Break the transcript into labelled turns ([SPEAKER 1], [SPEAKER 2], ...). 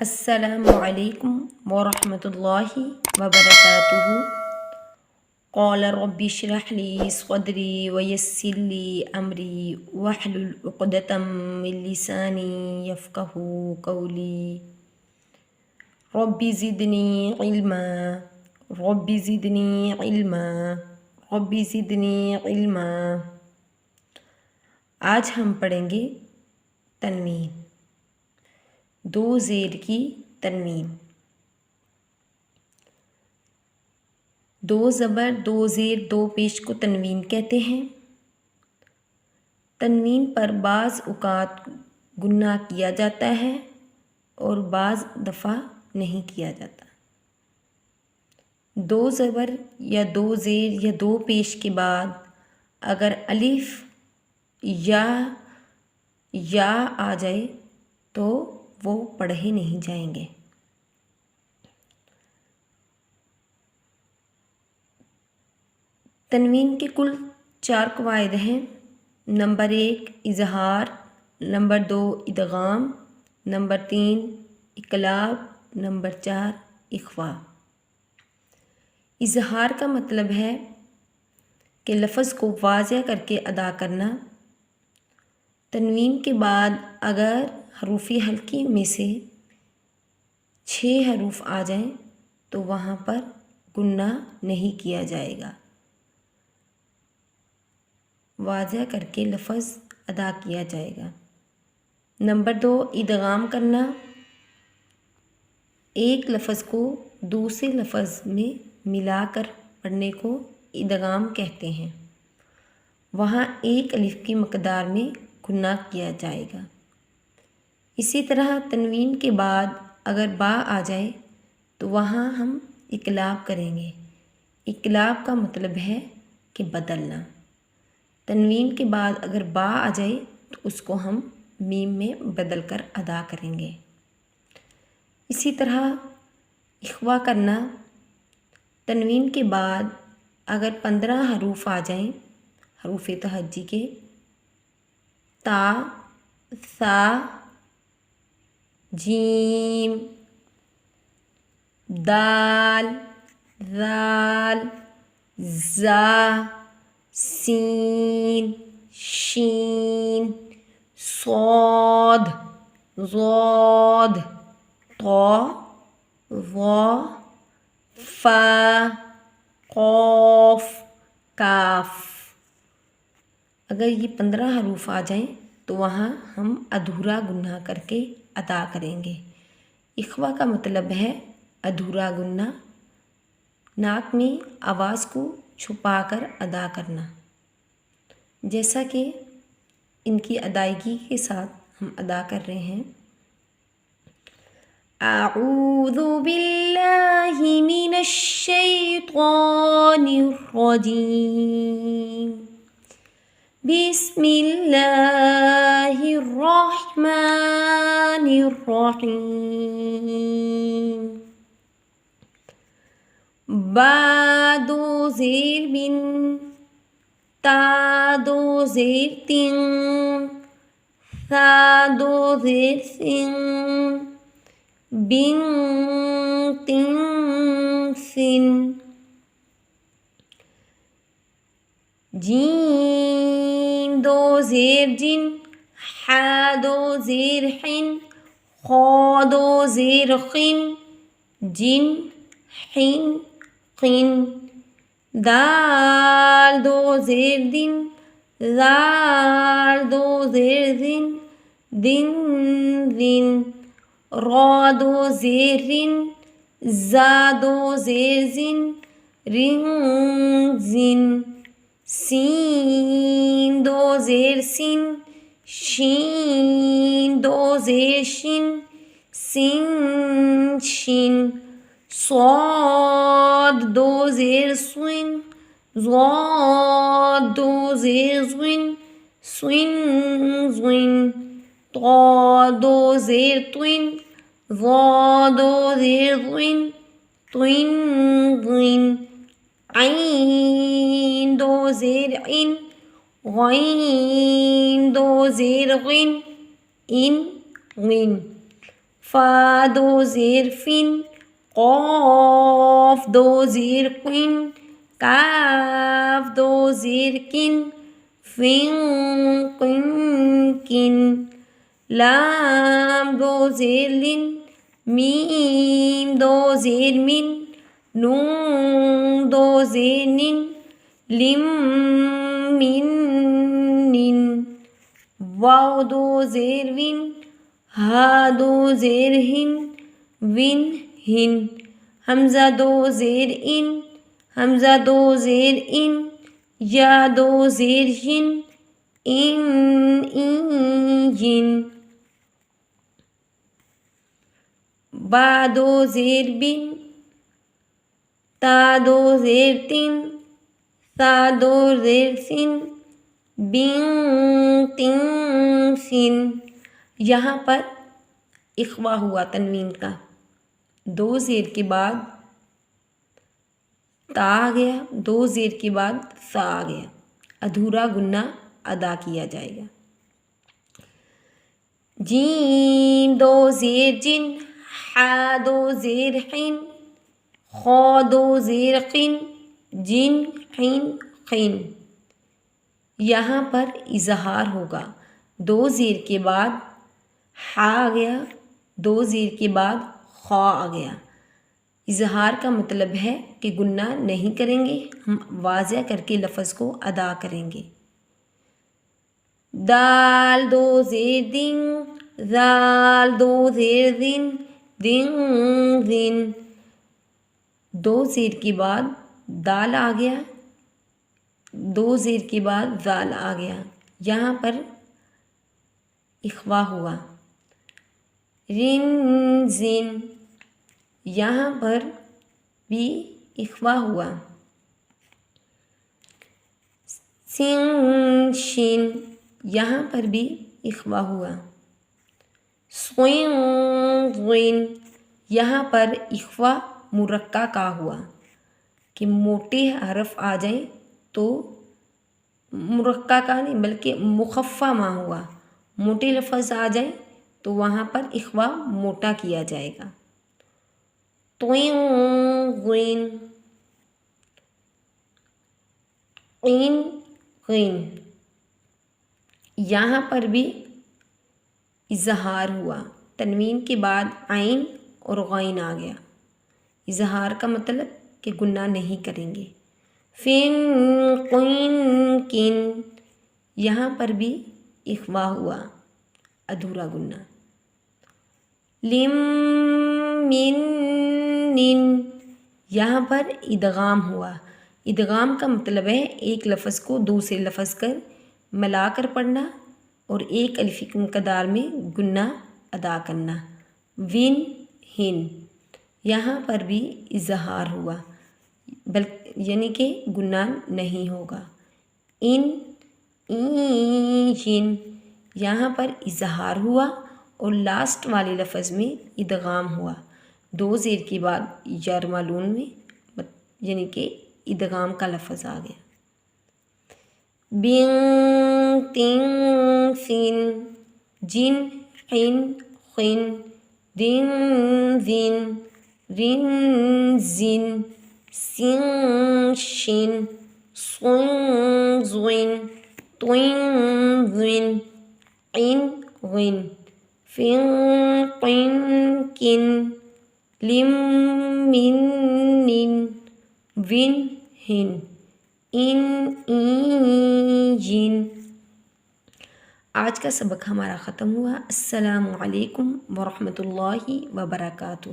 [SPEAKER 1] السلام علیکم ورحمۃ اللہ وبرکاتہ۔ قال رب اشرح لی صدری ویسر لی امری واحلل عقدۃ من لسانی یفقہوا قولی۔ رب زدنی علما رب زدنی علما رب زدنی علما۔ آج ہم پڑھیں گے تنوین، دو زیر کی تنوین۔ دو زبر دو زیر دو پیش کو تنوین کہتے ہیں۔ تنوین پر بعض اوقات گنہ کیا جاتا ہے اور بعض دفعہ نہیں کیا جاتا۔ دو زبر یا دو زیر یا دو پیش کے بعد اگر الف یا آ جائے تو وہ پڑھے نہیں جائیں گے۔ تنوین کے کل 4 قواعد ہیں۔ نمبر 1 اظہار، نمبر 2 ادغام، نمبر 3 اقلاب، نمبر 4 اخفاء۔ اظہار کا مطلب ہے کہ لفظ کو واضح کر کے ادا کرنا۔ تنوین کے بعد اگر حروف حلقی میں سے 6 حروف آ جائیں تو وہاں پر گنہ نہیں کیا جائے گا، واضح کر کے لفظ ادا کیا جائے گا۔ نمبر 2 ادغام کرنا، ایک لفظ کو دوسرے لفظ میں ملا کر پڑھنے کو ادغام کہتے ہیں، وہاں ایک الف کی مقدار میں گنہ کیا جائے گا۔ اسی طرح تنوین کے بعد اگر با آ جائے تو وہاں ہم اقلاب کریں گے۔ اقلاب کا مطلب ہے کہ بدلنا۔ تنوین کے بعد اگر با آ جائے تو اس کو ہم میم میں بدل کر ادا کریں گے۔ اسی طرح اخفاء کرنا، تنوین کے بعد اگر 15 حروف آ جائیں حروف تہجی کے، تا، ثا، جیم، دال، ذال، زا، سین، شین، صاد، ضاد، طا، ظا، فا، قاف، کاف، اگر یہ 15 حروف آ جائیں تو وہاں ہم ادھورا گنہ کر کے ادا کریں گے۔ اخفاء کا مطلب ہے ادھورا گنہ، ناک میں آواز کو چھپا کر ادا کرنا، جیسا کہ ان کی ادائیگی کے ساتھ ہم ادا کر رہے ہیں۔ اعوذ باللہ من الشیطان الرجیم، بسم اللہ الرحمن الرحیم۔ با دو زیر بن، تا دو زیر تن، ثا دو زیر سن، بن تن سن، جیم دو زیر جن، حا دو زیر حن، خا دو زیر خن، جن، حن، قن، دال دو زیر دن، زال دو زیر زن، دن زن، را دو زیر رن، زا دو زیر زن، رن زن، سین دو زیر سن، شین دو زیر شن، سن شن، صاد دو زیر سن، ضاد دو زیر زن، سن زن، طا دو زیر طن، ظا دو زیر ظن، طن ظن، عین دو زیر عن، غین دو زیر غن، ان غن، فا دو زیر فن، قاف دو زیر قن، کاف دو زیر کن، فن قن کن، لام دو زیر لن، میم دو زیر من، نون دو زیر نن، لم من نن، واو دو زیر ون، ہا دو زیر ہن، ون ہن، حمزہ دو زیر ان، حمزہ دو زیر ان، یا دو زیر ین، ان ین، با دو زیر بن، تا دو زیر تن، سا دو زیر سن، بن تن سن۔ یہاں پر اخوا ہوا تنوین کا، دو زیر کے بعد تا آ گیا، دو زیر کے بعد سا آ گیا، ادھورا گنہ ادا کیا جائے گا۔ جیم دو زیر جن، حا دو زیر حن، خا دو زیر قن، جن حن قن۔ یہاں پر اظہار ہوگا، دو زیر کے بعد حا آ گیا، دو زیر کے بعد خا آ گیا۔ اظہار کا مطلب ہے کہ گنہ نہیں کریں گے، ہم واضح کر کے لفظ کو ادا کریں گے۔ دال دو زیر دن، زال دو زیر زن، دن زن، دو زیر کے بعد دال آ گیا، دو زیر کے بعد زال آ گیا، یہاں پر اخوا ہوا۔ رن زن، یہاں پر بھی اخوا ہوا۔ سن شن، یہاں پر بھی اخوا ہوا۔ سوئن غن، یہاں پر اخوا مرقع کا ہوا کہ موٹے حرف آ جائیں تو مرقع کا نہیں بلکہ مخفف ماں ہوا، موٹے لفظ آ جائیں تو وہاں پر اخوا موٹا کیا جائے گا۔ طین غین، قین غین، یہاں پر بھی اظہار ہوا، تنوین کے بعد عین اور غین آ گیا۔ اظہار کا مطلب کہ گنہ نہیں کریں گے۔ فن قین کن، یہاں پر بھی اخوا ہوا، ادھورا گنہ۔ لم من نن، یہاں پر ادغام ہوا۔ ادغام کا مطلب ہے ایک لفظ کو دوسرے لفظ کر ملا کر پڑھنا اور ایک الف کی مقدار میں گنہ ادا کرنا۔ ون ہن، یہاں پر بھی اظہار ہوا یعنی کہ گنہ نہیں ہوگا۔ ان جن، یہاں پر اظہار ہوا اور لاسٹ والے لفظ میں ادغام ہوا، دو زیر کے بعد یر معلوم میں یعنی کہ ادغام کا لفظ آ گیا۔ بن تن سن، جن حن خن، دن زن، رن زن، سن شن، صن ضن، طن ظن، قن غن، فن قن کن، لم من نن، ون ہن، ان جن۔ آج کا سبق ہمارا ختم ہوا۔ السلام علیکم ورحمۃ اللہ وبرکاتہ۔